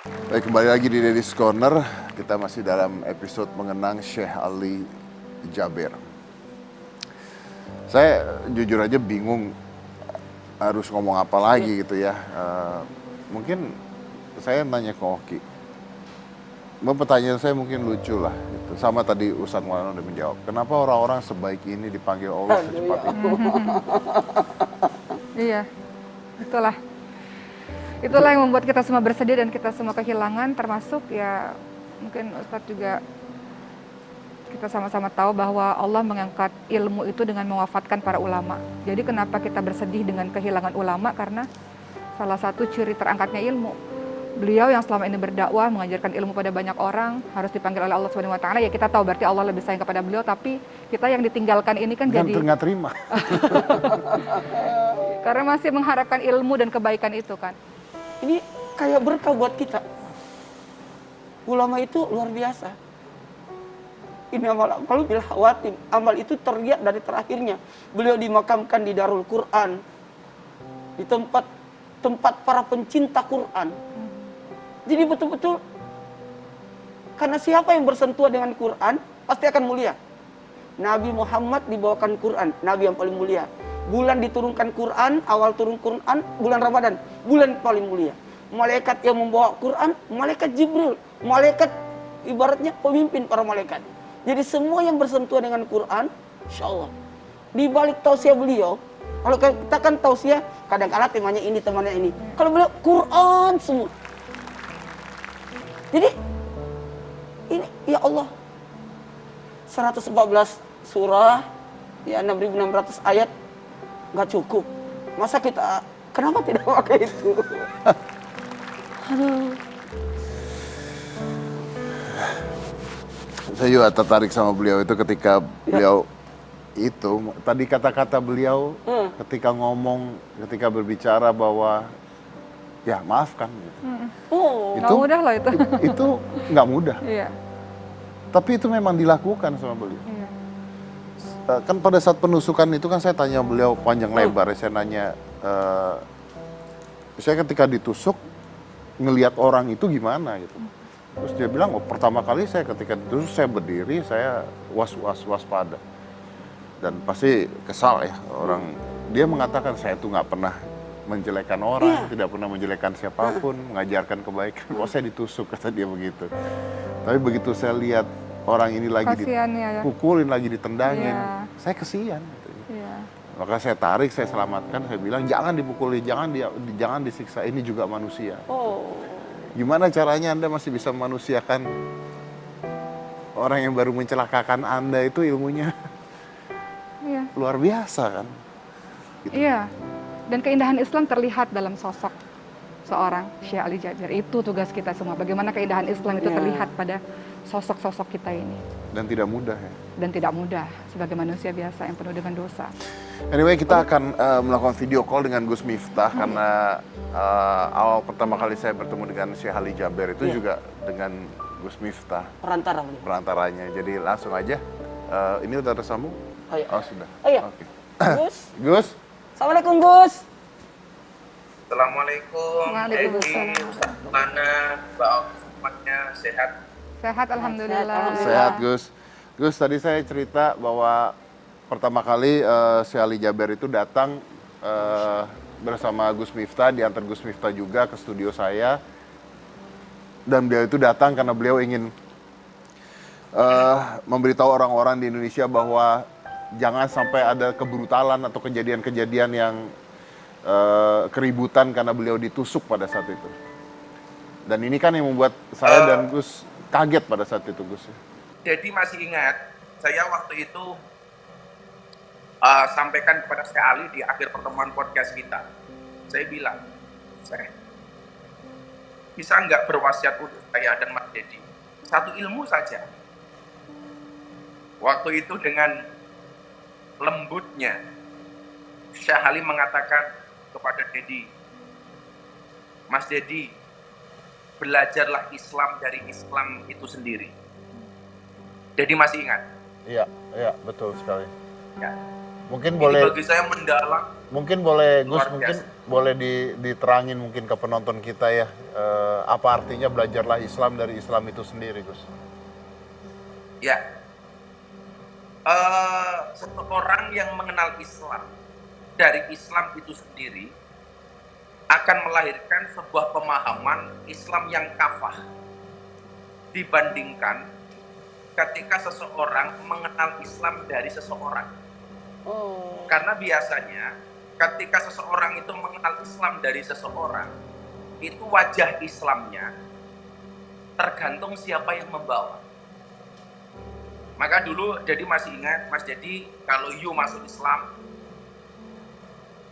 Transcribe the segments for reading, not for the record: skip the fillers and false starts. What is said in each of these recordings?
Baik, kembali lagi di Deddy's Corner. Kita masih dalam episode mengenang Syekh Ali Jaber. Saya jujur aja bingung harus ngomong apa lagi gitu ya. Mungkin saya nanya ke Oki. Pertanyaan saya mungkin lucu lah gitu. Sama tadi Ustadz Maulana udah menjawab. Kenapa orang-orang sebaik ini dipanggil Allah secepat itu? Iya, itulah. Itulah yang membuat kita semua bersedih dan kita semua kehilangan, termasuk ya mungkin Ustadz juga kita sama-sama tahu bahwa Allah mengangkat ilmu itu dengan mewafatkan para ulama. Jadi kenapa kita bersedih dengan kehilangan ulama? Karena salah satu ciri terangkatnya ilmu. Beliau yang selama ini berdakwah, mengajarkan ilmu pada banyak orang, harus dipanggil oleh Allah Subhanahu wa taala. Ya kita tahu berarti Allah lebih sayang kepada beliau, tapi kita yang ditinggalkan ini kan jadi Nggak terima. karena masih mengharapkan ilmu dan kebaikan itu kan. Ini kayak berkah buat kita. Ulama itu luar biasa. Ini amal bil hawatim. Amal itu terlihat dari terakhirnya. Beliau dimakamkan di Darul Quran. Di tempat para pencinta Quran. Jadi betul-betul karena siapa yang bersentuhan dengan Quran pasti akan mulia. Nabi Muhammad dibawakan Quran, Nabi yang paling mulia. Bulan diturunkan Quran, awal turun Quran, bulan Ramadan, bulan paling mulia. Malaikat yang membawa Quran, malaikat Jibril. Malaikat ibaratnya pemimpin para malaikat. Jadi semua yang bersentuhan dengan Quran, insya Allah. Di balik tausiah beliau, kalau kita kan tausiah, kadang-kadang temanya ini, temannya ini. Kalau beliau, Quran semua. Jadi, ini ya Allah. 114 surah, ya 6.600 ayat, nggak cukup. Masa kita kenapa tidak pakai itu? Aduh. Saya juga tertarik sama beliau itu ketika beliau itu tadi kata-kata beliau ketika ngomong, ketika berbicara bahwa ya maafkan gitu. Oh, Nggak mudah loh itu. Itu nggak mudah. Iya. Tapi itu memang dilakukan sama beliau. Iya. Kan pada saat penusukan itu kan saya tanya beliau panjang lebar, saya nanya, saya ketika ditusuk ngelihat orang itu gimana gitu. Terus dia bilang, oh pertama kali saya ketika ditusuk saya berdiri, saya waspada. Dan pasti kesal ya orang. Dia mengatakan saya tuh nggak pernah menjelekkan orang, tidak pernah menjelekkan siapapun, mengajarkan kebaikan. Kok saya ditusuk, kata dia begitu. Tapi begitu saya lihat orang ini lagi Kasiannya ya. dipukulin, lagi ditendangin, Iya. saya kesian. Gitu. Iya. Maka saya tarik, saya selamatkan, saya bilang jangan dipukuli, jangan disiksa, ini juga manusia. oh. Gimana caranya Anda masih bisa memanusiakan orang yang baru mencelakakan Anda itu ilmunya Iya. luar biasa kan? Gitu. Iya. Dan keindahan Islam terlihat dalam sosok seorang Syekh Ali Jaber. Itu tugas kita semua. Bagaimana keindahan Islam itu terlihat pada sosok-sosok kita ini. Dan tidak mudah ya. Dan tidak mudah sebagai manusia biasa yang penuh dengan dosa. Anyway, kita akan melakukan video call dengan Gus Miftah karena awal pertama kali saya bertemu dengan Syekh Ali Jaber itu juga dengan Gus Miftah Perantara beliau. perantaranya. Jadi langsung aja. Ini udah tersambung? Ayo. Oh sudah. Ayo. Oke. Gus. Gus, Assalamualaikum Gus. Assalamualaikum. Waalaikumsalam. Ustaz Maulana, Mbak semuanya sehat. Sehat alhamdulillah. sehat Gus. Gus, tadi saya cerita bahwa pertama kali Syekh Ali Jaber itu datang bersama Gus Miftah, diantar Gus Miftah juga ke studio saya. Dan beliau itu datang karena beliau ingin memberitahu orang-orang di Indonesia bahwa jangan sampai ada kebrutalan atau kejadian-kejadian yang keributan karena beliau ditusuk pada saat itu. Dan ini kan yang membuat saya dan Gus kaget pada saat itu, Gus. Jadi masih ingat, saya waktu itu sampaikan kepada Syekh Ali di akhir pertemuan podcast kita. Saya bilang, saya bisa nggak berwasiat untuk saya dan Mas Dedi? Satu ilmu saja. Waktu itu dengan lembutnya, Syekh Ali mengatakan kepada Dedi, Mas Dedi, belajarlah Islam dari Islam itu sendiri. Jadi masih ingat? Iya, betul sekali. Ya. Mungkin Ini boleh bagi saya mendalam. Gus, Luar mungkin biasa. boleh diterangin mungkin ke penonton kita ya, apa artinya belajarlah Islam dari Islam itu sendiri, Gus? Ya, seseorang yang mengenal Islam dari Islam itu sendiri akan melahirkan sebuah pemahaman Islam yang kafah dibandingkan ketika seseorang mengenal Islam dari seseorang. Karena biasanya ketika seseorang itu mengenal Islam dari seseorang, itu wajah Islamnya tergantung siapa yang membawa. Maka dulu jadi masih ingat Mas Dedi, kalau you masuk Islam,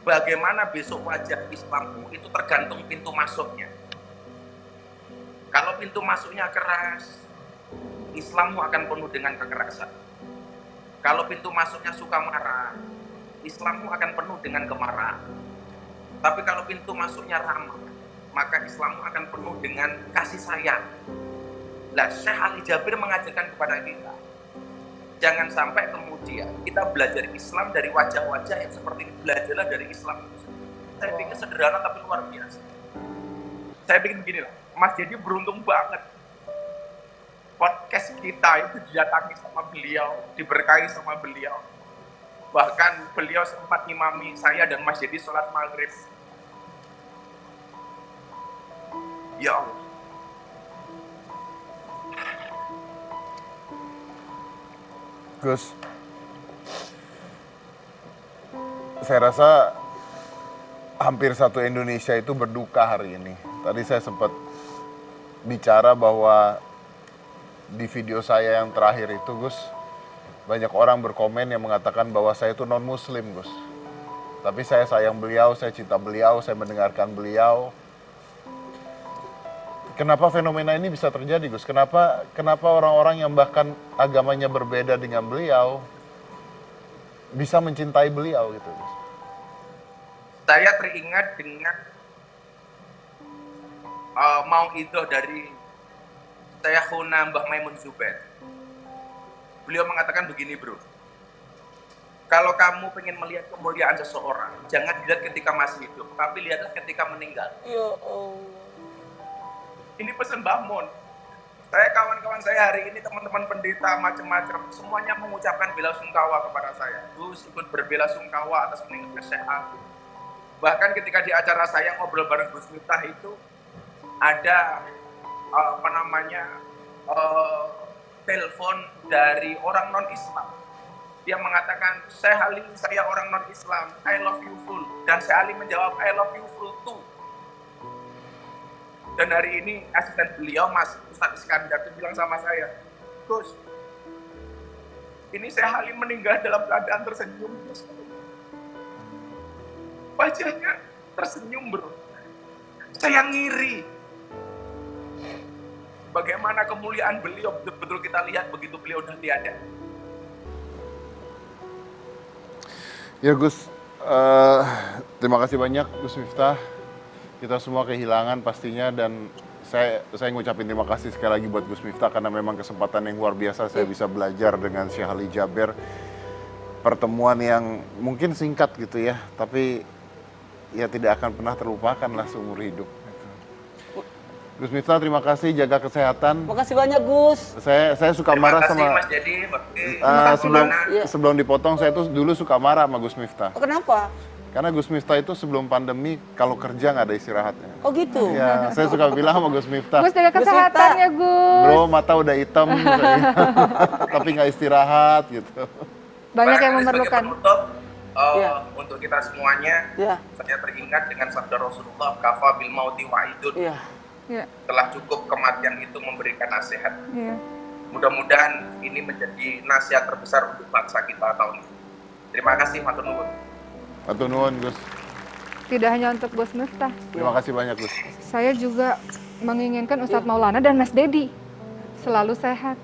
bagaimana besok wajah Islammu itu tergantung pintu masuknya. Kalau pintu masuknya keras, Islammu akan penuh dengan kekerasan. Kalau pintu masuknya suka marah, Islammu akan penuh dengan kemarahan. Tapi kalau pintu masuknya ramah, maka Islammu akan penuh dengan kasih sayang. Nah, Syekh Ali Jabir mengajarkan kepada kita, jangan sampai kemudian kita belajar Islam dari wajah-wajah yang seperti ini. Belajarlah dari Islam itu sendiri. Saya pikir sederhana tapi luar biasa. Saya pikir begini lah, Mas Dedi beruntung banget. Podcast kita itu didatangi sama beliau, diberkahi sama beliau. Bahkan beliau sempat ngimami saya dan Mas Dedi sholat maghrib. Ya Allah. Gus, saya rasa hampir satu Indonesia itu berduka hari ini. Tadi saya sempat bicara bahwa di video saya yang terakhir itu, Gus, banyak orang berkomen yang mengatakan bahwa saya itu non-muslim, Gus. Tapi saya sayang beliau, saya cinta beliau, saya mendengarkan beliau. Kenapa fenomena ini bisa terjadi, Gus? Kenapa orang-orang yang bahkan agamanya berbeda dengan beliau bisa mencintai beliau gitu, Gus? Saya teringat dengan mauidhah dari Syekhuna Mbah Maimun Zubair. Beliau mengatakan begini, bro. Kalau kamu pengen melihat kemuliaan seseorang, jangan dilihat ketika masih hidup, tapi lihatlah ketika meninggal. Ya Allah. Ini pesan Mbah Mun. Saya, kawan-kawan saya hari ini, teman-teman pendeta macam-macam, semuanya mengucapkan bela sungkawa kepada saya. Gus ikut berbela sungkawa atas meninggalnya Syekh Ali. Bahkan ketika di acara saya ngobrol bareng Gus Miftah itu, ada telepon dari orang non-Islam. Dia mengatakan, Syekh Ali, saya orang non-Islam, I love you full. Dan Syekh Ali menjawab, I love you full too. Dan hari ini asisten beliau, Mas Ustadz Iskandar, itu bilang sama saya, Gus, ini Syekh Ali meninggal dalam keadaan tersenyum. Wajahnya tersenyum, bro. Saya ngiri. Bagaimana kemuliaan beliau betul-betul kita lihat begitu beliau udah tiada. Ya Gus, terima kasih banyak Gus Miftah. Kita semua kehilangan pastinya, dan saya ngucapin terima kasih sekali lagi buat Gus Miftah karena memang kesempatan yang luar biasa saya bisa belajar dengan Syekh Ali Jabir. Pertemuan yang mungkin singkat gitu ya, tapi ya tidak akan pernah terlupakan lah seumur hidup. Gus Miftah, terima kasih, jaga kesehatan. Makasih banyak, Gus. Saya suka marah sama Mas Dedi, sebelum dipotong, saya tuh dulu suka marah sama Gus Miftah. Oh, kenapa? Karena Gus Miftah itu sebelum pandemi kalau kerja nggak ada istirahatnya. Oh gitu? Ya, saya suka bilang sama Gus Miftah, Gus, jaga kesehatannya, Gus. bro mata udah hitam, tapi nggak istirahat gitu. Banyak yang Sebagai memerlukan. penutup, Ya. untuk kita semuanya, Ya. saya teringat dengan sabda Rasulullah, kafa bil mauti wa'idun. Iya. Ya, Telah cukup kematian itu memberikan nasihat. ya. Mudah-mudahan ini menjadi nasihat terbesar untuk bangsa kita tahun ini. Terima kasih, matur nuwun. Matur nuwun, Gus. Tidak hanya untuk Gus Miftah. Terima kasih banyak, Gus. Saya juga menginginkan Ustadz Maulana dan Mas Dedi selalu sehat.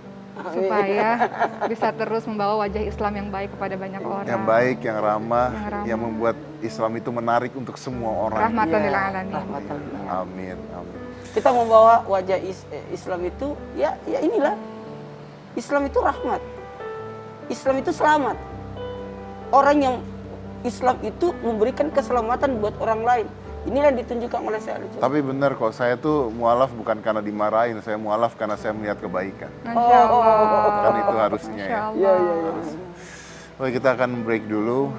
Supaya bisa terus membawa wajah Islam yang baik kepada banyak orang. Yang baik, yang ramah, Yang ramah. yang membuat Islam itu menarik untuk semua orang. Rahmatan lil Iya, alamin. rahmatan lil alamin. Amin, amin. Kita membawa wajah Islam itu, ya inilah. Islam itu rahmat. Islam itu selamat. Orang yang Islam itu memberikan keselamatan buat orang lain. Inilah yang ditunjukkan oleh saya. Tapi benar kok, saya tuh mualaf bukan karena dimarahin, saya mualaf karena saya melihat kebaikan. Masya Allah. Kan itu harusnya Masya ya. Allah. Iya, iya, iya. Oke, kita akan break dulu.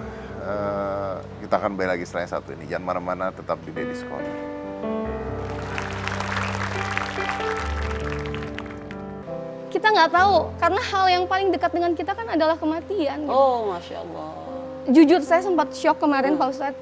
Kita akan balik lagi setelah yang satu ini. Jangan mana-mana, tetap di Deddy's Corner. Kita nggak tahu, karena hal yang paling dekat dengan kita kan adalah kematian. Gitu. Oh, Masya Allah. Jujur saya sempat shock kemarin Pak Ustadz.